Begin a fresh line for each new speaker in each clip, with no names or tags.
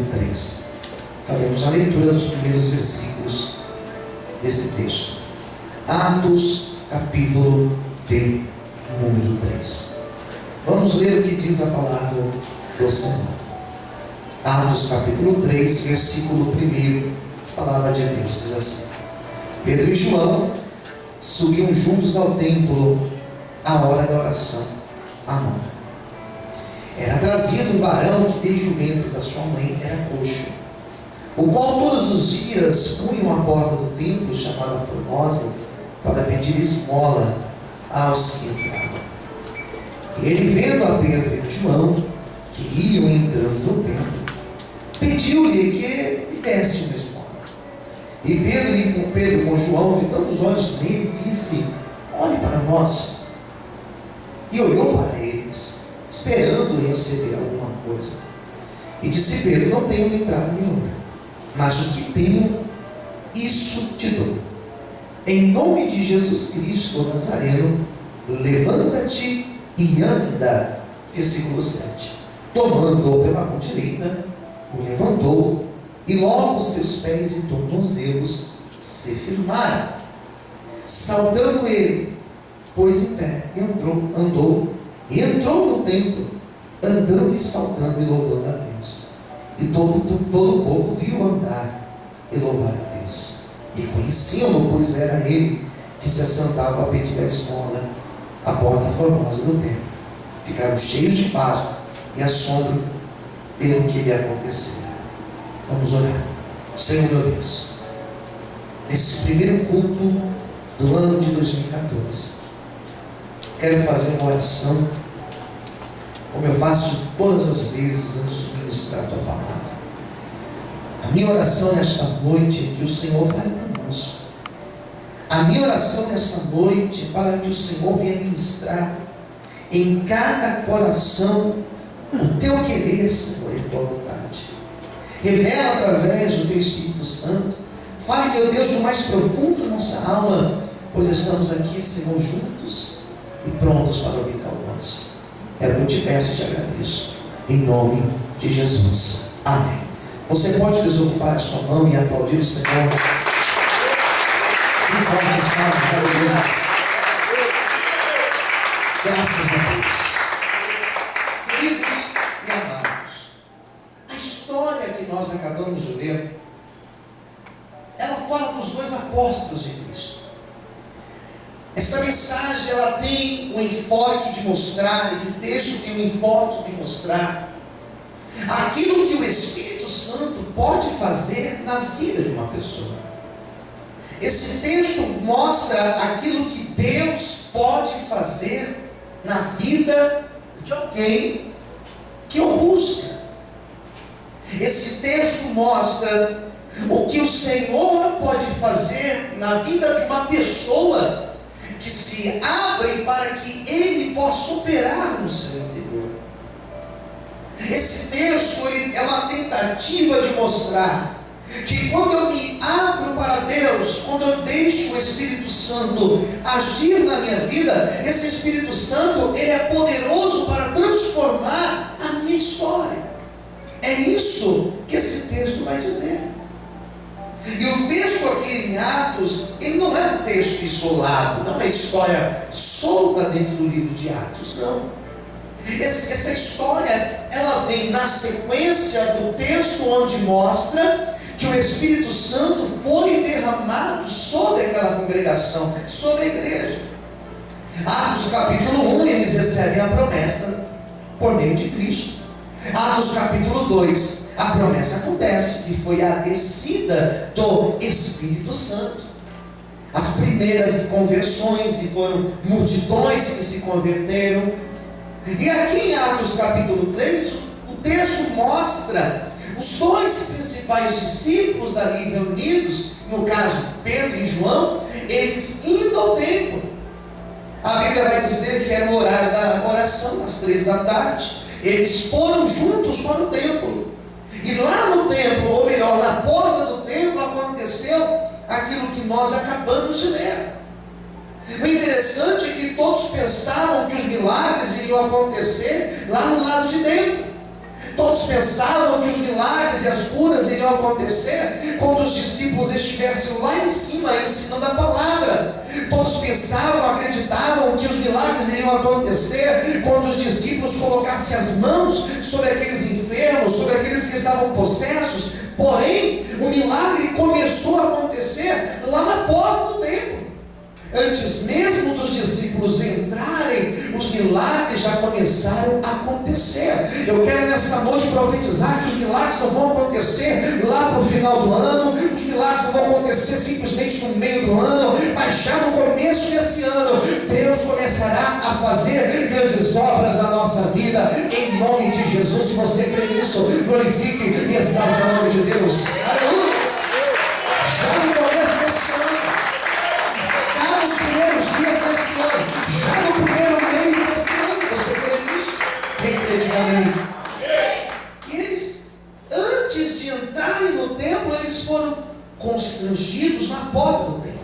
número 3. Faremos a leitura dos primeiros versículos desse texto. Atos, capítulo de número 3. Vamos ler o que diz a palavra do Senhor. Atos, capítulo 3, versículo 1. A palavra de Deus diz assim: Pedro e João subiam juntos ao templo à hora da oração. Amém. Era trazido um varão que desde o ventre da sua mãe era coxo, o qual todos os dias punham à porta do templo, chamada Formosa, para pedir esmola aos que entravam. Ele, vendo a Pedro e a João, que iam entrando no templo, pediu-lhe que lhe desse uma esmola. E Pedro com João, fitando os olhos nele, disse: olhe para nós. E olhou para eles, esperando receber alguma coisa. E disse Pedro: não tenho nem prata nem ouro, mas o que tenho, isso te dou. Em nome de Jesus Cristo, o Nazareno, levanta-te e anda. Versículo 7. Tomando-o pela mão direita, o levantou, e logo seus pés e tornozelos se firmaram. Saltando ele, pôs em pé, e entrou no templo, andando e saltando e louvando a Deus. E todo o povo viu andar e louvar a Deus. E conheciam-no, pois era ele que se assentava a pedir a esmola à porta formosa do templo. Ficaram cheios de pasmo e assombro pelo que lhe aconteceu. Vamos orar. Senhor meu Deus, nesse primeiro culto do ano de 2014, quero fazer uma oração, como eu faço todas as vezes antes de ministrar a tua palavra. A minha oração nesta noite é que o Senhor fale conosco. A minha oração nesta noite é para que o Senhor venha ministrar em cada coração o teu querer, Senhor, e tua vontade. Revela através do teu Espírito Santo. Fale, meu Deus, do mais profundo da nossa alma, pois estamos aqui, Senhor, juntos e prontos para ouvir tua voz. É o que eu te peço e te agradeço, em nome de Jesus. Amém. Você pode desocupar a sua mão e aplaudir o Senhor. Que fortes palmas, aleluia. Graças a Deus. Queridos e amados, a história que nós acabamos de ler, ela fala dos dois apóstolos de Cristo. Essa mensagem, ela tem um enfoque de mostrar, esse texto tem um enfoque de mostrar aquilo que o Espírito Santo pode fazer na vida de uma pessoa. Esse texto mostra aquilo que Deus pode fazer na vida de alguém que o busca. Esse texto mostra o que o Senhor pode fazer na vida de uma pessoa que se abre para que Ele possa operar no seu interior. Esse texto é uma tentativa de mostrar que quando eu me abro para Deus, quando eu deixo o Espírito Santo agir na minha vida, esse Espírito Santo, ele é poderoso para transformar a minha história. É isso que esse texto vai dizer. E o texto aqui em Atos, ele não é um texto isolado, não é uma história solta dentro do livro de Atos, não. Essa história, ela vem na sequência do texto onde mostra que o Espírito Santo foi derramado sobre aquela congregação, sobre a igreja. Atos capítulo 1, eles recebem a promessa por meio de Cristo. Atos capítulo 2, a promessa acontece, que foi a descida do Espírito Santo. As primeiras conversões, e foram multidões que se converteram. E aqui em Atos capítulo 3, o texto mostra os dois principais discípulos ali reunidos, no caso Pedro e João, eles indo ao templo. A Bíblia vai dizer que era o horário da oração, às 3 da tarde. Eles foram juntos para o templo. E lá no templo, ou melhor, na porta do templo, aconteceu aquilo que nós acabamos de ler. O interessante é que todos pensavam que os milagres iriam acontecer lá no lado de dentro. Todos pensavam que os milagres e as curas iriam acontecer quando os discípulos estivessem lá em cima ensinando a palavra. Todos pensavam, acreditavam que os milagres iriam acontecer quando os discípulos colocassem as mãos sobre aqueles enfermos, sobre aqueles que estavam possessos. Porém, o milagre começou a acontecer lá na porta do templo. Antes mesmo dos discípulos entrarem, os milagres já começaram a acontecer. Eu quero nessa noite profetizar que os milagres não vão acontecer lá para o final do ano, os milagres não vão acontecer simplesmente no meio do ano, mas já no começo desse ano, Deus começará a fazer grandes obras na nossa vida, em nome de Jesus. Se você crê nisso, glorifique e exalte o nome de Deus. Aleluia! Já no começo desse ano, nos primeiros dias desse ano, já no primeiro mês desse ano, você crê nisso? Quem crê, diga amém. E eles, antes de entrarem no templo, eles foram constrangidos na porta do templo.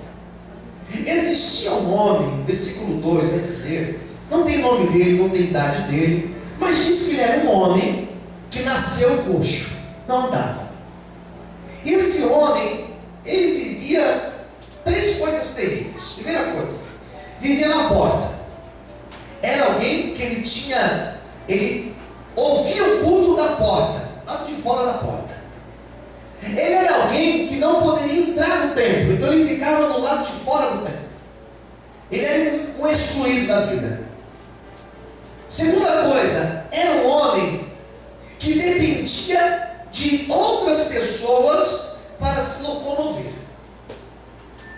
Existia um homem, versículo 2 vai dizer, não tem nome dele, não tem idade dele, mas diz que ele era um homem que nasceu coxo, não andava. E esse homem, ele vivia 3 coisas terríveis. Primeira coisa, vivia na porta. Era alguém que ele ouvia o culto da porta, lado de fora da porta. Ele era alguém que não poderia entrar no templo, então ele ficava no lado de fora do templo. Ele era um excluído da vida. Segunda coisa, era um homem que dependia de outras pessoas para se locomover.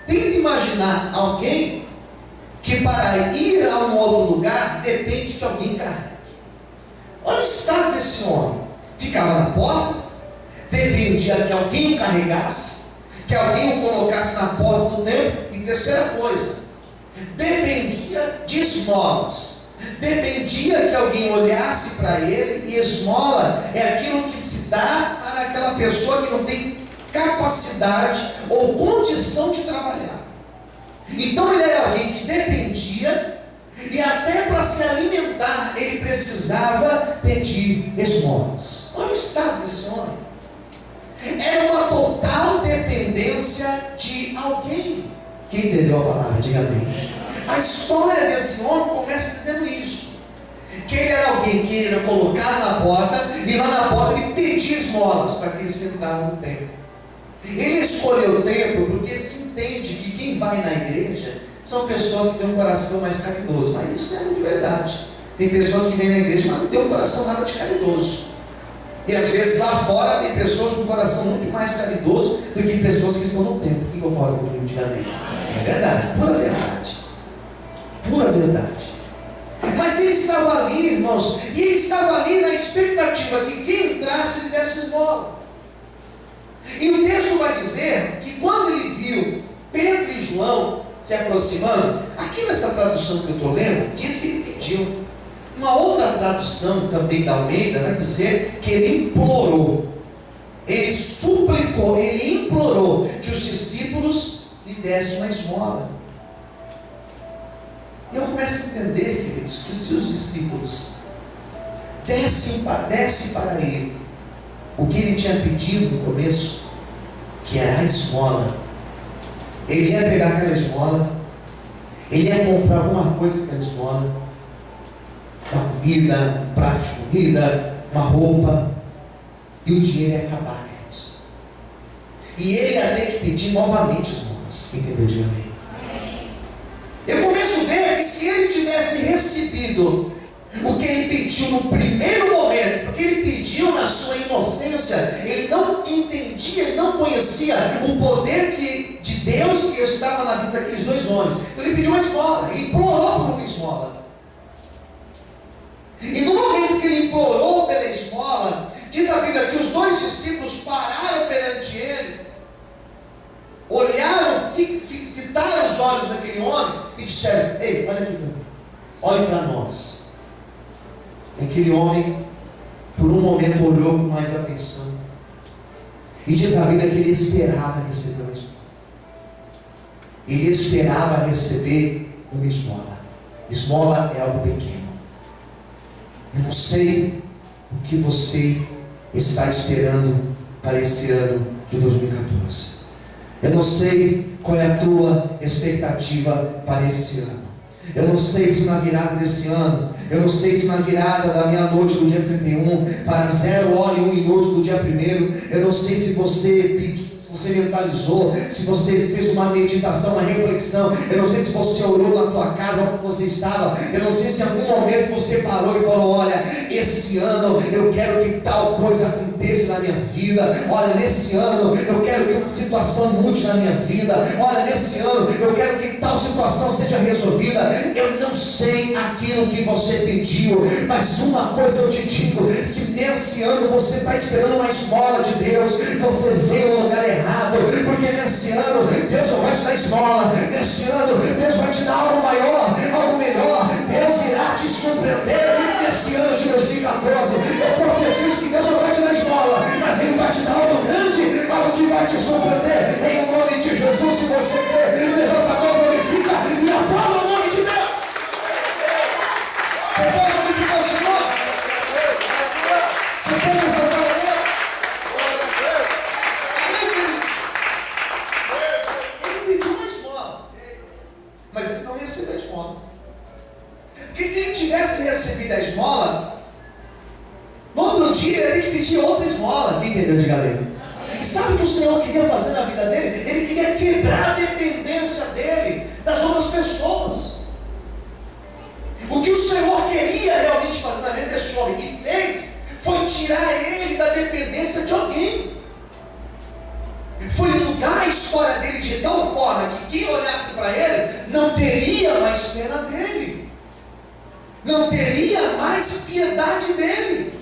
Tenta imaginar alguém que para ir a um outro lugar depende que alguém carregue. Olha o estado desse homem. Ficava na porta, dependia que alguém o carregasse, que alguém o colocasse na porta do templo. E terceira coisa, dependia de esmolas. Dependia que alguém olhasse para ele, e esmola é aquilo que se dá para aquela pessoa que não tem capacidade ou condição de trabalhar. Então ele era alguém que dependia, e até para se alimentar ele precisava pedir esmolas. Olha o estado desse homem. Era uma total dependência de alguém. Quem entendeu a palavra, diga amém. A história desse homem começa dizendo isso, que ele era alguém que era colocado na porta, e lá na porta ele pedia esmolas para aqueles que entravam no templo. Ele escolheu o templo porque se entende que quem vai na igreja são pessoas que têm um coração mais caridoso. Mas isso não é de verdade. Tem pessoas que vêm na igreja, mas não tem um coração nada de caridoso. E às vezes lá fora tem pessoas com um coração muito mais caridoso do que pessoas que estão no templo. Quem concorda comigo, diga amém. É verdade, pura verdade. Pura verdade. Mas ele estava ali, irmãos, e ele estava ali na expectativa que quem entrasse lhe desse esmola. E o texto vai dizer que quando ele viu Pedro e João se aproximando, aqui nessa tradução que eu estou lendo, diz que ele pediu. Uma outra tradução também da Almeida vai dizer que ele implorou, ele suplicou, ele implorou que os discípulos lhe dessem uma esmola. E eu começo a entender, queridos, que se os discípulos dessem para ele o que ele tinha pedido no começo, que era a esmola, ele ia pegar aquela esmola, ele ia comprar alguma coisa com aquela esmola, uma comida, um prato de comida, uma roupa, e o dinheiro ia acabar, queridos. E ele ia ter que pedir novamente esmolas. Entendeu? Diga amém. Eu começo a ver que se ele tivesse recebido o que ele pediu no primeiro momento, porque ele pediu na sua inocência, ele não entendia, ele não conhecia o poder de Deus que estava na vida daqueles 2 homens. Então ele pediu uma esmola, ele implorou por uma esmola. E no momento que ele implorou pela esmola, diz a Bíblia que os 2 discípulos pararam perante ele, olharam, fitaram os olhos daquele homem e disseram: ei, olha aqui para mim, olhe para nós. Aquele homem, por um momento, olhou com mais atenção, e diz a Bíblia que ele esperava receber uma esmola. Ele esperava receber uma esmola. Esmola é algo pequeno. Eu não sei o que você está esperando para esse ano de 2014. Eu não sei qual é a tua expectativa para esse ano. Eu não sei se na virada desse ano, eu não sei se na virada da meia-noite do dia 31 para 0 hora e 1 minuto do dia 1º, eu não sei se você pediu, se você mentalizou, se você fez uma meditação, uma reflexão, eu não sei se você orou na tua casa onde você estava, eu não sei se em algum momento você parou e falou: olha, esse ano eu quero que tal coisa aconteça na minha vida, olha, nesse ano eu quero que uma situação mude na minha vida, olha, nesse ano eu quero que tal situação seja resolvida. Eu não sei aquilo que você pediu, mas uma coisa eu te digo: se nesse ano você está esperando uma esmola de Deus, você veio no lugar errado, porque nesse ano Deus não vai te dar esmola, nesse ano Deus vai te dar algo maior, algo melhor. Deus irá te surpreender nesse ano de 2014. Eu profetizo que Deus não vai te dar esmola, mas Ele vai te dar algo grande, algo que vai te surpreender, em nome de Jesus. Se você crê, levanta a mão, glorifica e aplauda o nome de Deus. Você pode glorificar o Senhor? Você pode exaltar a Deus? Ele pediu uma esmola, mas ele não recebeu a esmola. Porque se ele tivesse recebido a esmola, no outro dia ele tem que pedir outra esmola. Quem entendeu? Diga amém. E sabe o que o Senhor queria fazer na vida dele? Ele queria quebrar a dependência dele das outras pessoas. O que o Senhor queria realmente fazer na vida desse homem, e fez, foi tirar ele da dependência de alguém. Foi mudar a história dele de tal forma que quem olhasse para ele não teria mais pena dele, não teria mais piedade dele,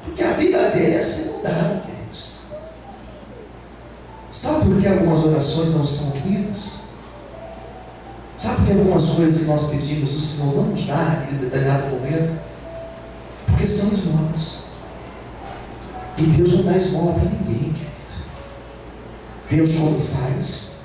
porque a vida dele ia ser mudada, queridos. Sabe por que algumas orações não são ouvidas? Sabe por que algumas coisas que nós pedimos o Senhor não nos dá naquele determinado momento? Porque são esmolas. E Deus não dá esmola para ninguém, querido. Deus, quando faz,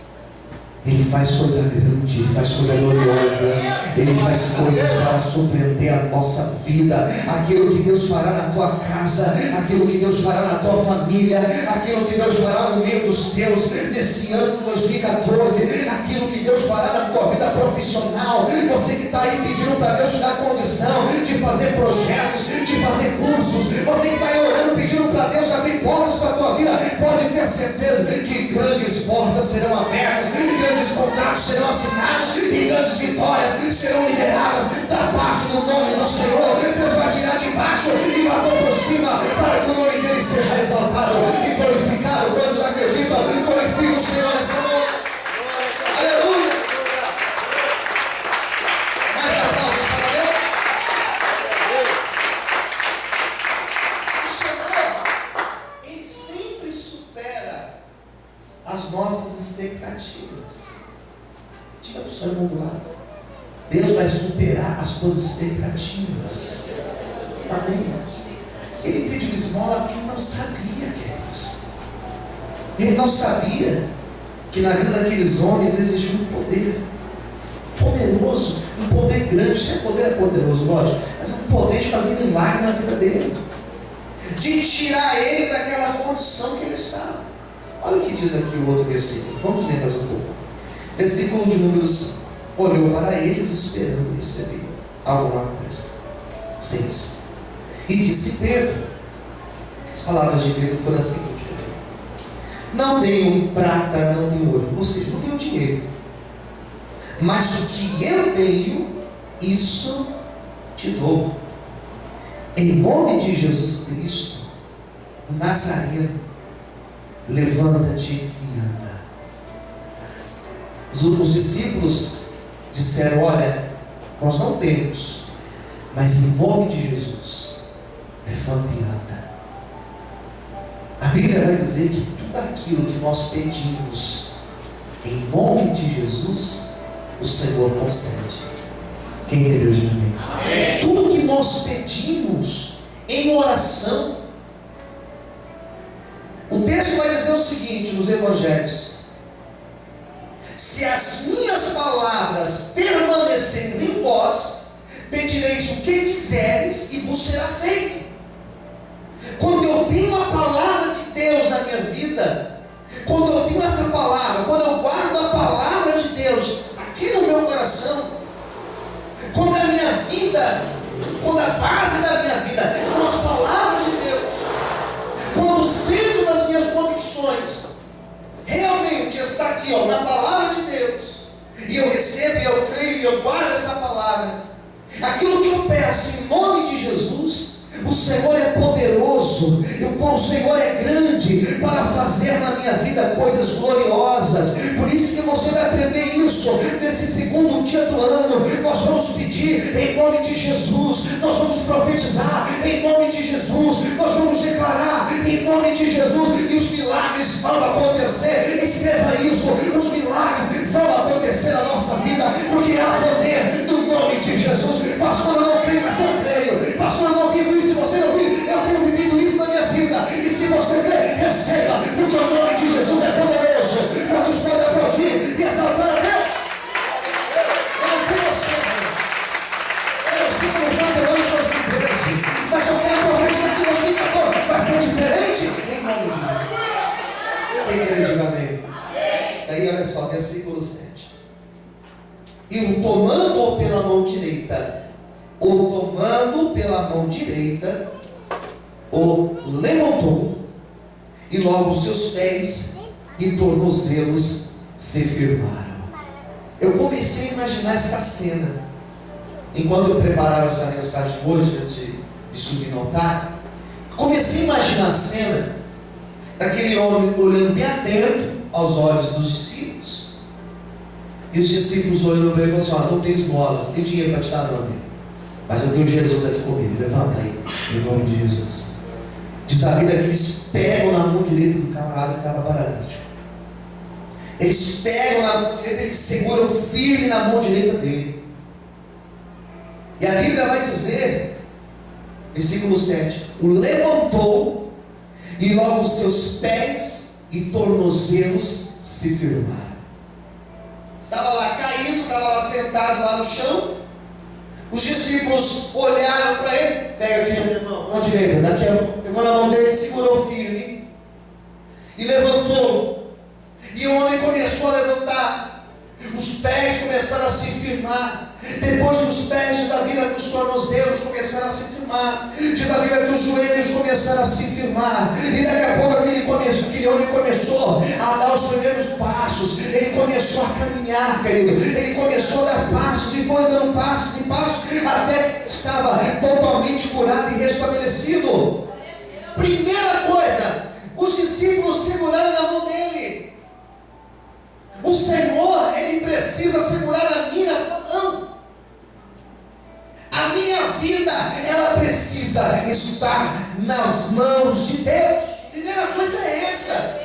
Ele faz coisa grande, Ele faz coisa gloriosa, Ele faz coisas para surpreender a nossa vida. Aquilo que Deus fará na tua casa, aquilo que Deus fará na tua família, aquilo que Deus fará no meio dos teus, nesse ano de 2014, aquilo que Deus fará na tua vida profissional. Você que está aí pedindo para Deus te dar condição de fazer projetos, de fazer cursos, você que está aí orando, pedindo para Deus abrir portas para a tua vida, pode ter certeza que grandes portas serão abertas, grandes contratos serão assinados e grandes vitórias serão liberadas da parte do nome do Senhor. Deus vai tirar de baixo e vai pôr por cima, para que o nome dele seja exaltado e glorificado. Quantos acreditam? Glorifique o Senhor nessa noite. Aleluia! Mais aplausos para Deus. O Senhor, Ele sempre supera as nossas expectativas. Diga para o seu irmão do lado: Deus vai superar as tuas expectativas. Amém? Ele pediu esmola porque ele não sabia, queridos. Ele não sabia que na vida daqueles homens existia um poder poderoso, um poder grande. Se poder é poderoso, lógico, mas um poder de fazer milagre na vida dele, de tirar ele daquela condição que ele estava. Olha o que diz aqui o outro versículo. Vamos ler mais um pouco. Versículo de número 5. Olhou para eles esperando receber alguma coisa. 6. E disse Pedro, as palavras de Pedro foram assim: não tenho prata, não tenho ouro, ou seja, não tenho dinheiro, mas o que eu tenho, isso te dou. Em nome de Jesus Cristo, o Nazareno, levanta-te e anda. Os discípulos disseram: olha, nós não temos, mas em nome de Jesus, levanta e anda. A Bíblia vai dizer que tudo aquilo que nós pedimos em nome de Jesus, o Senhor concede. Quem entendeu, diga amém. Amém. Tudo que nós pedimos em oração, o texto vai dizer o seguinte nos evangelhos: se as minhas palavras permanecerem em vós, pedireis pedireis o que quiseres e vos será feito. Quando eu tenho a palavra de Deus na minha vida, quando eu tenho essa palavra, quando eu guardo a palavra de Deus aqui no meu coração, quando a minha vida, quando a base da minha vida são as palavras de Deus, quando o centro das minhas convicções realmente está aqui, na palavra de Deus, e eu recebo, e eu creio, e eu guardo essa palavra, aquilo que eu peço em nome de Jesus, o Senhor é poderoso, o Senhor é grande para fazer na minha vida coisas gloriosas. Por isso que você vai aprender isso nesse segundo dia do ano. Nós vamos pedir em nome de Jesus, nós vamos profetizar em nome de Jesus, nós vamos declarar em nome de Jesus, e os milagres vão acontecer. Escreva isso: os milagres vão acontecer na nossa vida, porque há poder no nome de Jesus. Pastor, eu não creio, mas eu creio. Pastor, eu não vivo isso. Se você não vive, eu tenho vivido isso na minha vida. E se você crê, receba, porque o nome de Jesus é poderoso. Quantos podem aplaudir e exaltar a Deus? Eu não sei você, eu não sei como vai ter hoje 2013, mas eu quero profetizar que 2014 vai ser diferente em nome de Jesus. Quem quer diga amém? Daí olha só, versículo 7. E o tomando-o pela mão direita, o levantou, e logo os seus pés e tornozelos se firmaram. Eu comecei a imaginar essa cena enquanto eu preparava essa mensagem hoje, antes de subir no altar. Comecei a imaginar a cena daquele homem olhando bem atento aos olhos dos discípulos, e os discípulos olhando para ele e falaram assim: não tem esmola, não tem dinheiro para te dar, não, amigo, mas eu tenho Jesus aqui comigo, levanta aí, em nome de Jesus. Diz a Bíblia que eles pegam na mão direita do camarada que estava paralítico. Eles pegam na mão direita, eles seguram firme na mão direita dele. E a Bíblia vai dizer, versículo 7, o levantou, e logo os seus pés e tornozelos se firmaram. Estava lá caído, estava lá sentado lá no chão. Os discípulos olharam para ele, pega aqui, mão direita, daqui a pouco, pegou na mão dele, segurou firme e levantou. E o homem começou a levantar, os pés começaram a se firmar. Depois dos pés, diz a Bíblia que os tornozelos começaram a se firmar. Diz a Bíblia que os joelhos começaram a se firmar. E daqui a pouco aquele homem começou a dar os primeiros passos. Ele começou a caminhar, querido. Ele começou a dar passos e foi dando passos e passos até que estava totalmente curado e restabelecido. Primeira coisa, os discípulos seguraram na mão dele. O Senhor, Ele precisa segurar a minha mão. A minha vida, ela precisa estar nas mãos de Deus. Primeira coisa é essa.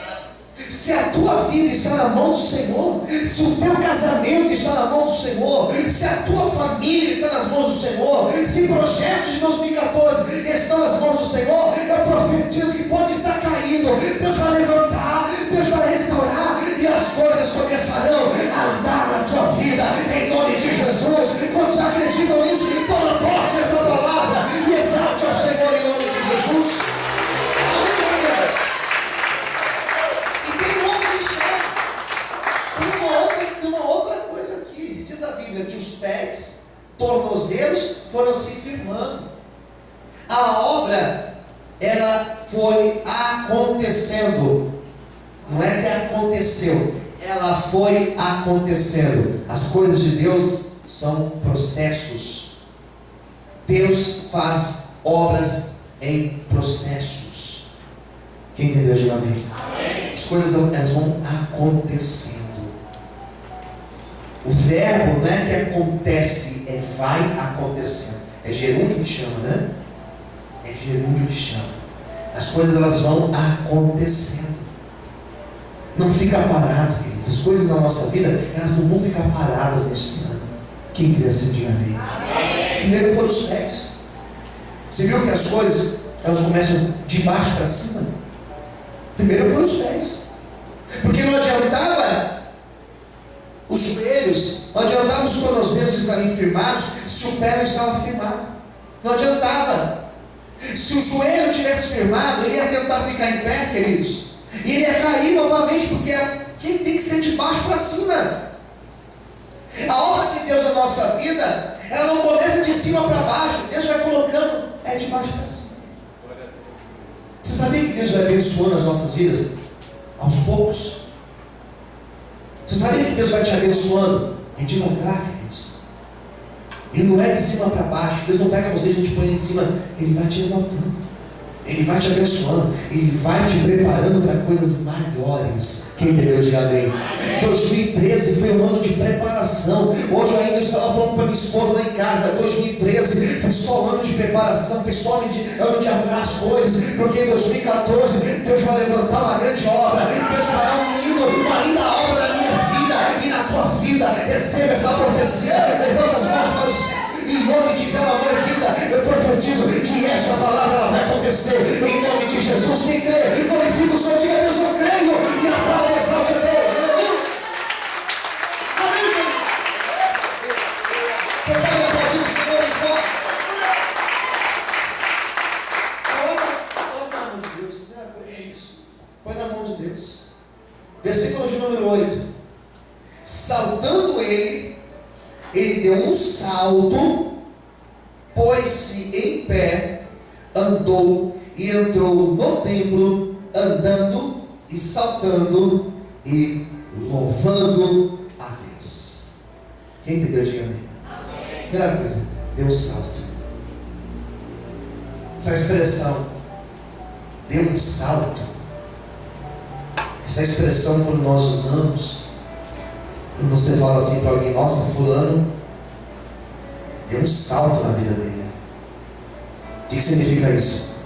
Se a tua vida está na mão do Senhor, se o teu casamento está na mão do Senhor, se a tua família está nas mãos do Senhor, se projetos de 2014 estão nas mãos do Senhor, eu profetizo que pode estar caído, Deus vai levantar, Deus vai restaurar, e as coisas começarão a andar na tua vida, em nome de Jesus. Quantos acreditam nisso? Toma posse dessa palavra e exalte ao Senhor em nome de Jesus. Tem uma outra coisa aqui. Diz a Bíblia que os pés, tornozelos foram se firmando. A obra, ela foi acontecendo. Não é que aconteceu, ela foi acontecendo. As coisas de Deus são processos. Deus faz obras em processos. Quem entendeu, diga amém. As coisas, elas vão acontecendo. O verbo não é que acontece, é vai acontecendo. É gerúndio que chama, né? É gerúndio que chama. As coisas, elas vão acontecendo. Não fica parado, queridos. As coisas na nossa vida, elas não vão ficar paradas nesse ano. Quem queria assim, diga amém. Primeiro foram os pés. Você viu que as coisas, elas começam de baixo para cima? Primeiro foram os pés. Porque não adiantava Os joelhos, não adiantava os tornozelos estarem firmados se o pé não estava firmado. Não adiantava. Se o joelho tivesse firmado, ele ia tentar ficar em pé, queridos, e ele ia cair novamente, porque tem que ser de baixo para cima. A obra de Deus na nossa vida, ela não começa de cima para baixo. Deus vai colocando de baixo para cima. Você sabia que Deus vai abençoando as nossas vidas aos poucos? Você sabia que Deus vai te abençoando? É devagar, queridos. Ele não é de cima para baixo. Deus não pega você e a gente põe em cima. Ele vai te exaltando, Ele vai te abençoando, Ele vai te preparando para coisas maiores. Quem entendeu, diga amém. 2013 foi um ano de preparação. Hoje eu ainda estava falando para minha esposa lá em casa. 2013 foi só um ano de preparação, foi só ano de arrumar as coisas, porque em 2014 Deus vai levantar uma grande obra. Deus fará uma linda obra na minha vida e na tua vida. Receba essa profecia. Levanta as mãos para o céu. Em nome de cada amor, vida, eu profetizo que esta palavra ela vai acontecer. Em nome de Jesus, quem crê, glorifica o Senhor, diga Deus, eu creio, e aplauda e exalte a Deus. Aleluia. Amém, querido. Você pode aplaudir o Senhor em forte. Coloca na mão de Deus. A primeira coisa é isso. Põe na mão de Deus. Versículo de número 8. Saltando ele deu um salto, pôs-se em pé, andou e entrou no templo, andando e saltando e louvando a Deus. Quem entendeu, diga amém. Primeira coisa, deu um salto. Essa expressão, deu um salto, essa expressão quando nós usamos, quando você fala assim para alguém, nossa, fulano deu um salto na vida dele. O que significa isso?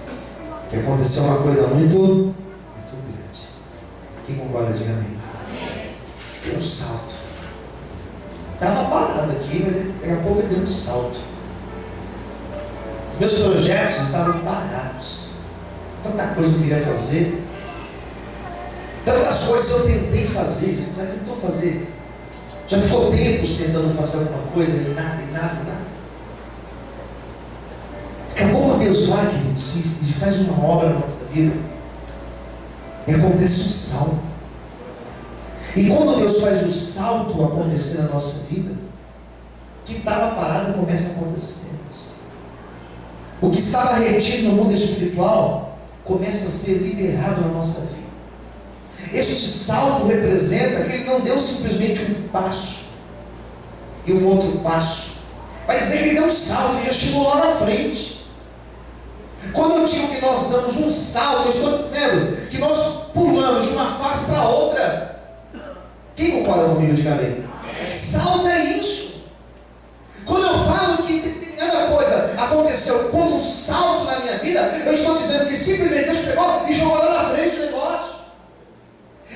Que aconteceu uma coisa muito grande. Quem concorda, diga amém. Deu um salto. Estava parado aqui, mas daqui a pouco ele deu um salto. Os meus projetos estavam parados. Tanta coisa que eu queria fazer. Tantas coisas eu tentei fazer, mas não tentou fazer. Já ficou tempos tentando fazer alguma coisa e nada. Daqui a pouco Deus vai, queridos, e faz uma obra na nossa vida. E acontece um salto. E quando Deus faz o salto acontecer na nossa vida, o que estava parado começa a acontecer. O que estava retido no mundo espiritual começa a ser liberado na nossa vida. Este salto representa que ele não deu simplesmente um passo e um outro passo, vai dizer que ele deu um salto, ele já chegou lá na frente. Quando eu digo que nós damos um salto, eu estou dizendo que nós pulamos de uma fase para outra. Quem concorda comigo, diga amém. Salto é isso. Quando eu falo que determinada coisa aconteceu como um salto na minha vida, eu estou dizendo que simplesmente Deus pegou e jogou lá na frente o negócio.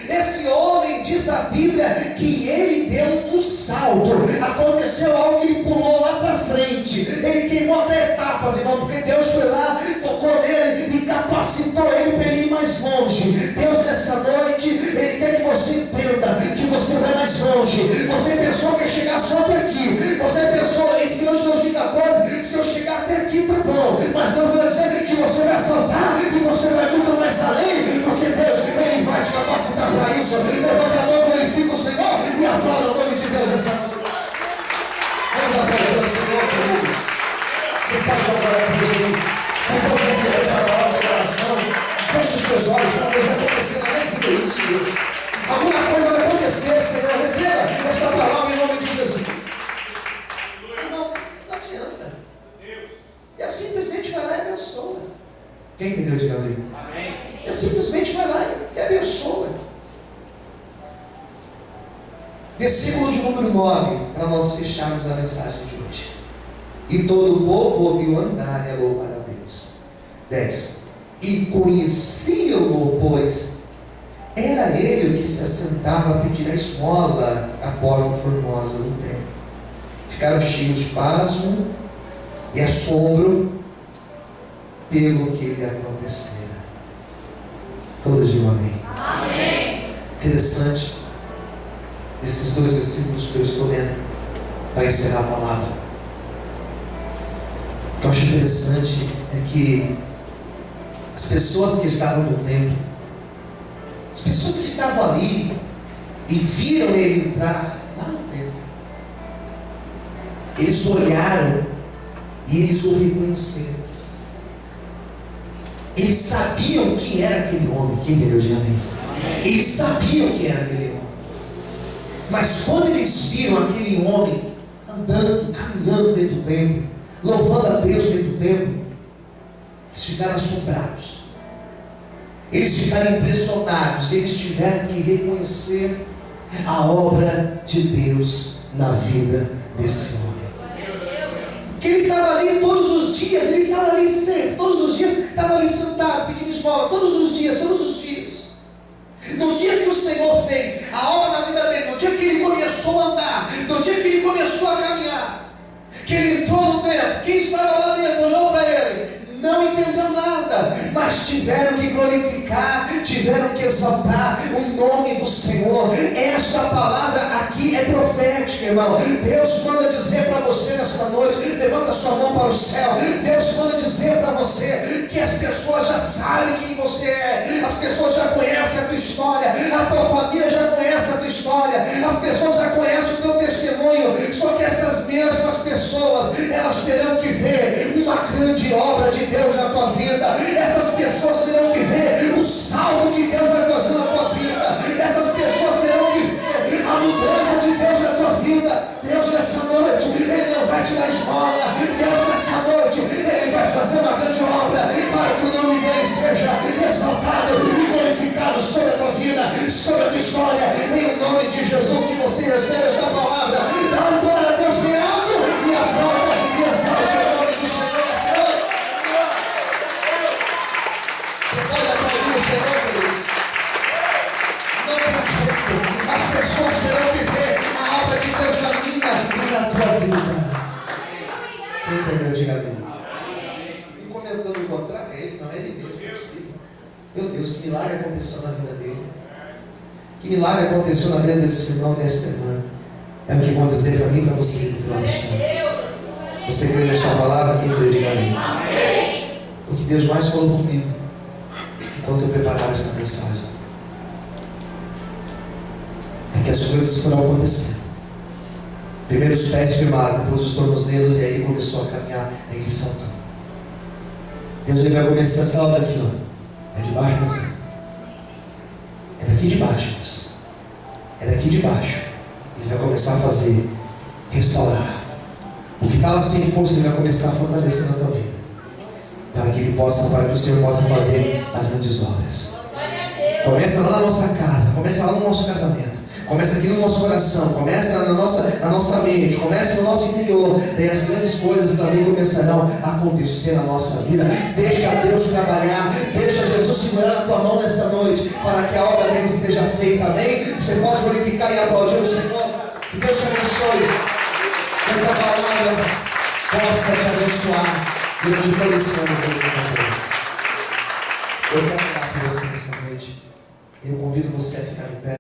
Esse homem, diz a Bíblia, que ele deu um salto. Aconteceu algo que ele pulou lá para frente. Ele queimou até etapas, irmão, porque Deus foi lá, tocou nele e capacitou ele para ele ir mais longe. Deus, nessa noite, Ele quer que você entenda que você vai mais longe. Você pensou que ia chegar só até aqui. Você pensou, esse ano de 2014, se eu chegar até aqui, tá bom. Mas Deus vai dizer que você vai saltar e você vai muito mais além, porque Deus, Ele vai te capacitar para isso. Levanta a mão, glorifica o Senhor e aplauda o nome de Deus nessa noite. Vamos aplaudir o Senhor, queridos. Você pode aplaudir por Deus. Você pode receber essa palavra de oração. Feche os teus olhos, uma coisa vai acontecer na minha vida, isso, Deus. Alguma coisa vai acontecer, Senhor. Receba esta palavra em nome de Jesus. Irmão, não adianta. Deus simplesmente vai lá e abençoa. Quem entendeu, diga amém. Deus simplesmente vai lá e abençoa. Versículo de número 9, para nós fecharmos a mensagem de hoje. E todo o povo ouviu andar e a louvar a Deus. 10. E conheciam-no, pois era ele o que se assentava a pedir a esmola à porta formosa do templo. Ficaram cheios de pasmo e assombro pelo que lhe acontecera. Todos digam amém. Amém. Interessante. desses 2 versículos que eu estou lendo, para encerrar a palavra. O que eu acho interessante é que as pessoas que estavam no templo, as pessoas que estavam ali e viram ele entrar lá no templo, eles olharam e eles o reconheceram. Eles sabiam quem era aquele homem. Quem entendeu? Diga amém. Eles sabiam quem era aquele homem. Mas quando eles viram aquele homem andando, caminhando dentro do templo, louvando a Deus dentro do templo, eles ficaram assombrados. Eles ficaram impressionados. Eles tiveram que reconhecer a obra de Deus na vida desse homem. Que ele estava ali todos os dias, ele estava ali sempre, todos os dias, estava ali sentado, pedindo esmola, todos os dias. No dia que o Senhor fez a obra na vida dele, no dia que ele começou a andar, no dia que ele começou a caminhar, que ele entrou no templo, quem estava lá dentro olhou para ele, não entendeu nada, mas tiveram que glorificar, tiveram que exaltar o nome do Senhor. Esta palavra aqui é profética, irmão. Deus manda dizer para você nesta noite, levanta sua mão para o céu. Deus manda dizer para você que as pessoas já sabem quem você é, as pessoas já conhecem a tua história, a tua família já conhece a tua história, as pessoas já conhecem o teu testemunho. Só que essas mesmas pessoas, elas terão que ver uma grande obra de Deus na tua vida. Essas pessoas terão que ver o salto que Deus vai fazer na tua vida. Essas pessoas terão que ver a mudança de Deus na tua vida. Deus nessa noite, Ele não vai te dar esmola. Deus nessa noite, Ele vai fazer uma grande obra para que o nome dEle seja exaltado e glorificado sobre a tua vida, sobre a tua história, em nome de Jesus. Se você recebe esta palavra, dá um glória a Deus bem alto e aplauda e exalte o nome do Senhor nessa noite. Pode aplaudir o Senhor, queridos. Não tem jeito. As pessoas terão que ver a obra de Deus na minha e na tua vida. Quem entendeu? Diga amém. Me comentando o voto, será que é ele? Não, é ele mesmo, é possível. Meu Deus, que milagre aconteceu na vida dele. Que milagre aconteceu na vida desse irmão, dessa irmã. É o que vão dizer para mim e para você no final da história. Você crê nesta palavra? Quem crê? Diga amém. O que Deus mais falou comigo enquanto eu preparava essa mensagem é que as coisas foram acontecendo. Primeiro os pés firmaram, depois os tornozelos, e aí começou a caminhar, aí ele saltou. Deus ele vai começar essa obra aqui, ó. É de baixo para cima. É daqui de baixo, moça. É daqui de baixo. Ele vai começar a fazer, restaurar. O que estava sem força, ele vai começar a fortalecer na tua vida. Para que o Senhor possa fazer as grandes obras. Começa lá na nossa casa, começa lá no nosso casamento, começa aqui no nosso coração, começa na nossa mente, começa no nosso interior. Daí as grandes coisas também começarão a acontecer na nossa vida. Deixa Deus trabalhar, deixa Jesus segurar na tua mão nesta noite, para que a obra dele esteja feita, amém? Você pode glorificar e aplaudir o Senhor. Que Deus te abençoe. Que essa palavra possa te abençoar durante todo esse ano de 2013. Eu quero orar por você nessa noite. Eu convido você a ficar de pé.